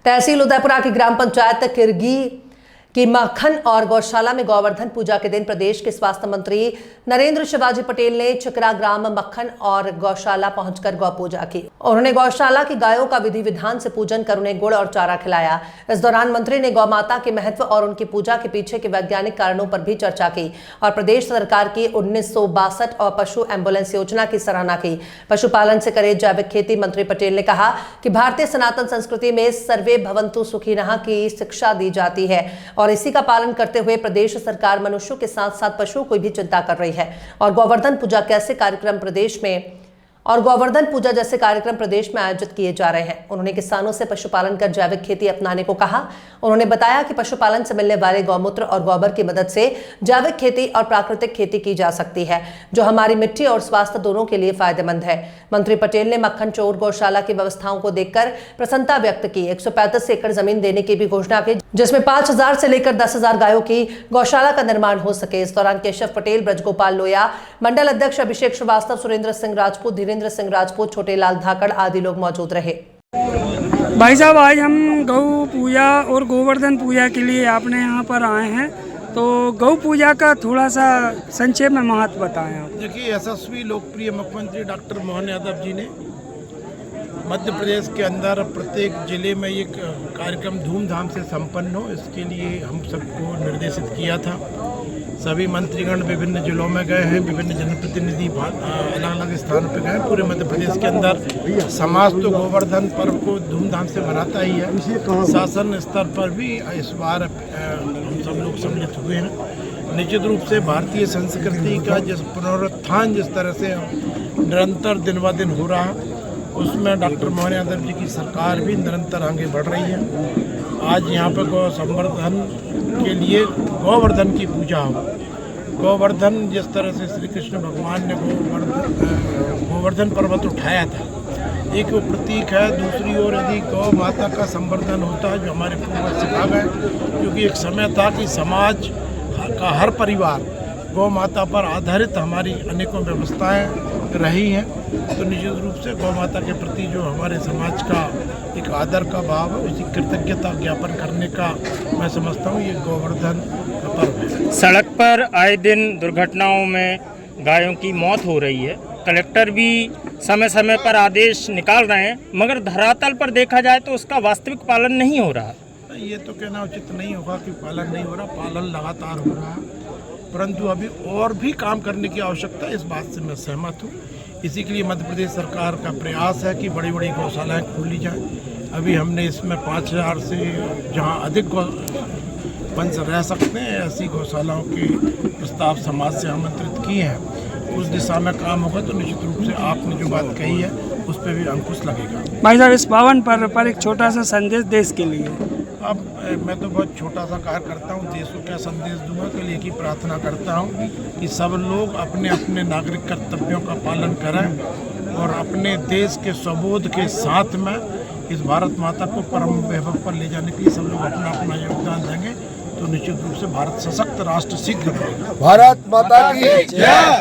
तहसील उदयपुरा की ग्राम पंचायत किरगी कि मक्खन और गौशाला में गोवर्धन पूजा के दिन प्रदेश के स्वास्थ्य मंत्री नरेंद्र शिवाजी पटेल ने चकरा ग्राम मक्खन और गौशाला पहुंचकर गौ पूजा की। उन्होंने गौशाला की गायों का विधि विधान से पूजन कर उन्हें गुड़ और चारा खिलाया। इस दौरान मंत्री ने गौ माता के महत्व और उनकी पूजा के पीछे के वैज्ञानिक कारणों पर भी चर्चा की और प्रदेश सरकार की 1962 और पशु एम्बुलेंस योजना की सराहना की। पशुपालन से करे जैविक खेती मंत्री पटेल ने कहा कि भारतीय सनातन संस्कृति में सर्वे भवन्तु सुखिनः की शिक्षा दी जाती है और इसी का पालन करते हुए प्रदेश सरकार मनुष्यों के साथ साथ पशुओं की भी चिंता कर रही है और गोवर्धन पूजा जैसे कार्यक्रम प्रदेश में आयोजित किए जा रहे हैं। उन्होंने किसानों से पशुपालन कर जैविक खेती अपनाने को कहा। उन्होंने बताया कि पशुपालन से मिलने वाले गौमूत्र और गोबर की मदद से जैविक खेती और प्राकृतिक खेती की जा सकती है, जो हमारी मिट्टी और स्वास्थ्य दोनों के लिए फायदेमंद है। मंत्री पटेल ने मक्खन चोर गौशाला की व्यवस्थाओं को देखकर प्रसन्नता व्यक्त की। 135 एकड़ जमीन देने की भी घोषणा की, जिसमें 5,000 से लेकर 10,000 गायों की गौशाला का निर्माण हो सके। इस दौरान केशव पटेल, ब्रजगोपाल लोया, मंडल अध्यक्ष अभिषेक श्रीवास्तव, सुरेंद्र सिंह राजपूत, धीरेन्द्र सिंह राजपूत, छोटेलाल धाकड़ आदि लोग मौजूद रहे। भाई साहब, आज हम गौ पूजा और गोवर्धन पूजा के लिए आपने यहाँ पर आए हैं, तो गौ पूजा का थोड़ा सा संक्षेप में महत्व बताएं आप। देखिए, यशस्वी लोकप्रिय मुख्यमंत्री डॉक्टर मोहन यादव जी ने मध्य प्रदेश के अंदर प्रत्येक जिले में ये कार्यक्रम धूमधाम से संपन्न हो, इसके लिए हम सबको निर्देशित किया था। सभी मंत्रीगण विभिन्न जिलों में गए हैं, विभिन्न जनप्रतिनिधि अलग अलग स्थानों पर गए। पूरे मध्य प्रदेश के अंदर समाज तो गोवर्धन पर्व को धूमधाम से मनाता ही है। शासन स्तर पर भी इस बार हम सब लोग सम्मिलित हुए हैं। निश्चित रूप से भारतीय संस्कृति का जिस पुनरुत्थान जिस तरह से निरंतर दिन ब दिन हो रहा है, उसमें डॉक्टर मोहन यादव जी की सरकार भी निरंतर आगे बढ़ रही है। आज यहाँ पर गौ संवर्धन के लिए गोवर्धन की पूजा हो। गोवर्धन जिस तरह से श्री कृष्ण भगवान ने गोवर्धन पर्वत उठाया था, एक वो प्रतीक है। दूसरी ओर यदि गौ माता का संवर्धन होता है, जो हमारे पूर्वज सिखा गए, क्योंकि एक समय था कि समाज का हर परिवार गौ माता पर आधारित हमारी अनेकों व्यवस्थाएं रही हैं, तो निश्चित रूप से गौ माता के प्रति जो हमारे समाज का एक आदर का भाव है, उसी कृतज्ञता ज्ञापन करने का मैं समझता हूँ ये गोवर्धन का पर्व है। सड़क पर आए दिन दुर्घटनाओं में गायों की मौत हो रही है। कलेक्टर भी समय समय पर आदेश निकाल रहे हैं, मगर धरातल पर देखा जाए तो उसका वास्तविक पालन नहीं हो रहा। ये तो कहना उचित नहीं होगा कि पालन नहीं हो रहा, पालन लगातार हो रहा है, परंतु अभी और भी काम करने की आवश्यकता है। इस बात से मैं सहमत हूँ। इसी के लिए मध्य प्रदेश सरकार का प्रयास है कि बड़ी बड़ी गौशालाएँ खोली जाएँ। अभी हमने इसमें 5,000 से जहाँ अधिक वंश रह सकते हैं, ऐसी गौशालाओं के प्रस्ताव समाज से आमंत्रित किए हैं। उस दिशा में काम होगा तो निश्चित रूप से आपने जो बात कही है उस पर भी अंकुश लगेगा। भाई साहब, इस पावन पर्व पर एक छोटा सा संदेश देश के लिए। अब मैं तो बहुत छोटा सा कार्य करता हूँ, देश को क्या संदेश दूंगा, के लिए की प्रार्थना करता हूँ कि सब लोग अपने अपने नागरिक कर्तव्यों का पालन करें और अपने देश के स्वबोध के साथ में इस भारत माता को परम वैभव पर ले जाने के लिए सब लोग अपना अपना योगदान देंगे तो निश्चित रूप से भारत सशक्त राष्ट्र शीघ्र बनेगा। भारत माता की जय।